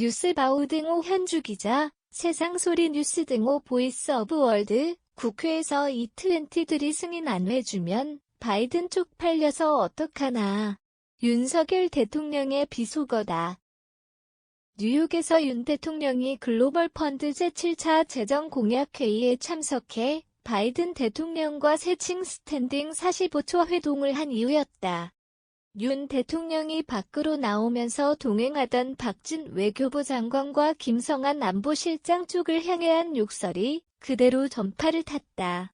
뉴스바우 등호 현주 기자, 세상소리 뉴스 등호 보이스 오브 월드, 국회에서 E20들이 승인 안 해주면 바이든 쪽팔려서 어떡하나. 윤석열 대통령의 비속어다. 뉴욕에서 윤 대통령이 글로벌 펀드 제7차 재정공약회의에 참석해 바이든 대통령과 세칭 스탠딩 45초 회동을 한 이후였다. 윤 대통령이 밖으로 나오면서 동행하던 박진 외교부 장관과 김성한 안보실장 쪽을 향해 한 욕설이 그대로 전파를 탔다.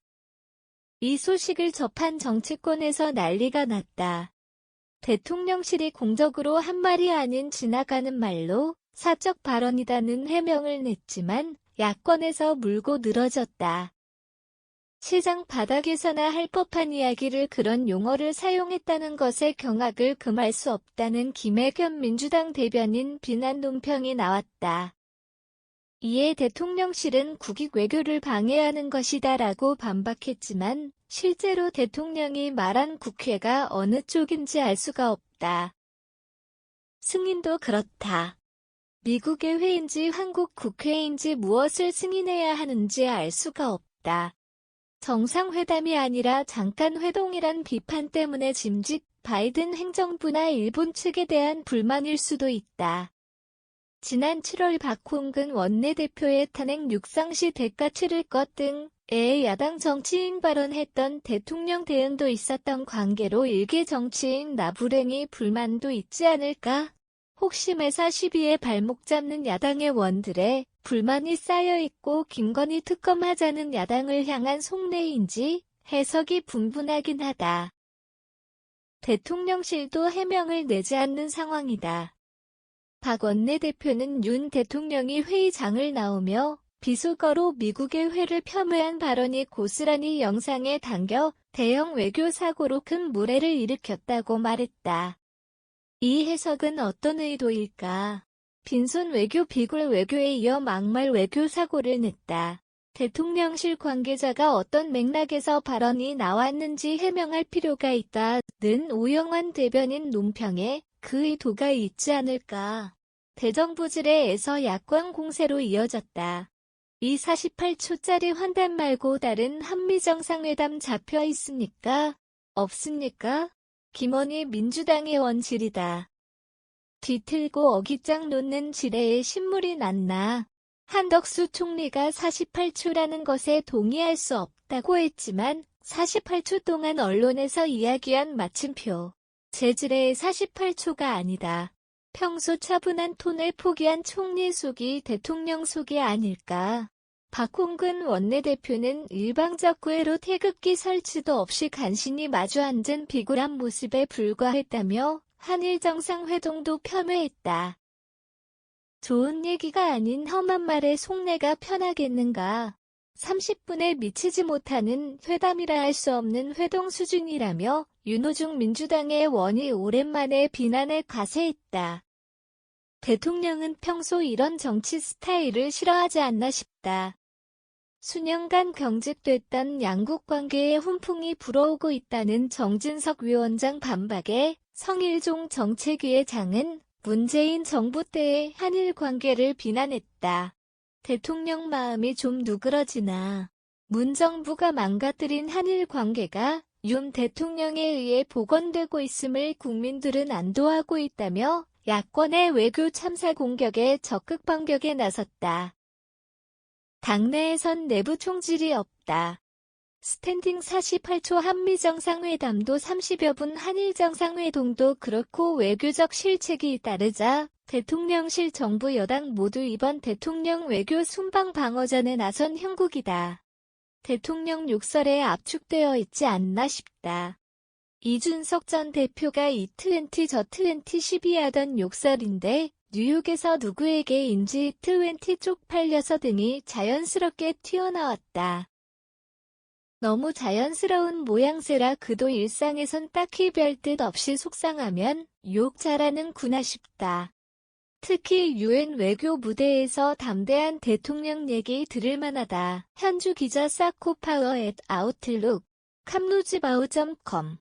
이 소식을 접한 정치권에서 난리가 났다. 대통령실이 공적으로 한 말이 아닌 지나가는 말로 사적 발언이라는 해명을 냈지만 야권에서 물고 늘어졌다. 시장 바닥에서나 할 법한 이야기를 그런 용어를 사용했다는 것에 경악을 금할 수 없다는 김혜겸 민주당 대변인 비난 논평이 나왔다. 이에 대통령실은 국익 외교를 방해하는 것이다라고 반박했지만 실제로 대통령이 말한 국회가 어느 쪽인지 알 수가 없다. 승인도 그렇다. 미국의 회인지 한국 국회인지 무엇을 승인해야 하는지 알 수가 없다. 정상회담이 아니라 잠깐 회동이란 비판 때문에 짐짓 바이든 행정부나 일본 측에 대한 불만일 수도 있다. 지난 7월 박홍근 원내대표의 탄핵 육상시 대가 치를 것 등의 야당 정치인 발언했던 대통령 대응도 있었던 관계로 일개 정치인 나부랭이 불만도 있지 않을까? 혹시 매사 시비에 발목 잡는 야당의 원들의 불만이 쌓여있고 김건희 특검하자는 야당을 향한 속내인지 해석이 분분하긴 하다. 대통령실도 해명을 내지 않는 상황이다. 박 원내대표는 윤 대통령이 회의장을 나오며 비속어로 미국의 회를 폄훼한 발언이 고스란히 영상에 담겨 대형 외교 사고로 큰 물해를 일으켰다고 말했다. 이 해석은 어떤 의도일까? 빈손 외교 비굴 외교에 이어 막말 외교 사고를 냈다. 대통령실 관계자가 어떤 맥락에서 발언이 나왔는지 해명할 필요가 있다는 오영환 대변인 논평에 그 의도가 있지 않을까. 대정부질에서 야권 공세로 이어졌다. 이 48초짜리 환담 말고 다른 한미정상회담 잡혀 있습니까? 없습니까? 김원희 민주당의 원질이다. 뒤틀고 어깃장 놓는 지레에 신물이 났나. 한덕수 총리가 48초라는 것에 동의할 수 없다고 했지만 48초 동안 언론에서 이야기한 마침표. 제 지레의 48초가 아니다. 평소 차분한 톤을 포기한 총리 속이 대통령 속이 아닐까. 박홍근 원내대표는 일방적 구애로 태극기 설치도 없이 간신히 마주 앉은 비굴한 모습에 불과했다며 한일 정상회동도 폄훼했다. 좋은 얘기가 아닌 험한 말에 속내가 편하겠는가. 30분에 미치지 못하는 회담이라 할 수 없는 회동 수준이라며 윤호중 민주당의 원이 오랜만에 비난에 가세했다. 대통령은 평소 이런 정치 스타일을 싫어하지 않나 싶다. 수년간 경직됐던 양국 관계에 훈풍이 불어오고 있다는 정진석 위원장 반박에 성일종 정책위의 장은 문재인 정부 때의 한일 관계를 비난했다. 대통령 마음이 좀 누그러지나. 문 정부가 망가뜨린 한일 관계가 윤 대통령에 의해 복원되고 있음을 국민들은 안도하고 있다며 야권의 외교 참사 공격에 적극 반격에 나섰다. 당내에선 내부 총질이 없다. 스탠딩 48초 한미정상회담도 30여 분 한일정상회동도 그렇고 외교적 실책이 따르자 대통령실 정부 여당 모두 이번 대통령 외교 순방 방어전에 나선 형국이다. 대통령 욕설에 압축되어 있지 않나 싶다. 이준석 전 대표가 E20 저20 시비하던 욕설인데 뉴욕에서 누구에게인지 E20 쪽팔려서 등이 자연스럽게 튀어나왔다. 너무 자연스러운 모양새라 그도 일상에선 딱히 별뜻 없이 속상하면 욕 잘하는구나 싶다. 특히 UN 외교 무대에서 담대한 대통령 얘기 들을만하다. 현주 기자 사코파워 @아웃룩, 캄루즈바우.com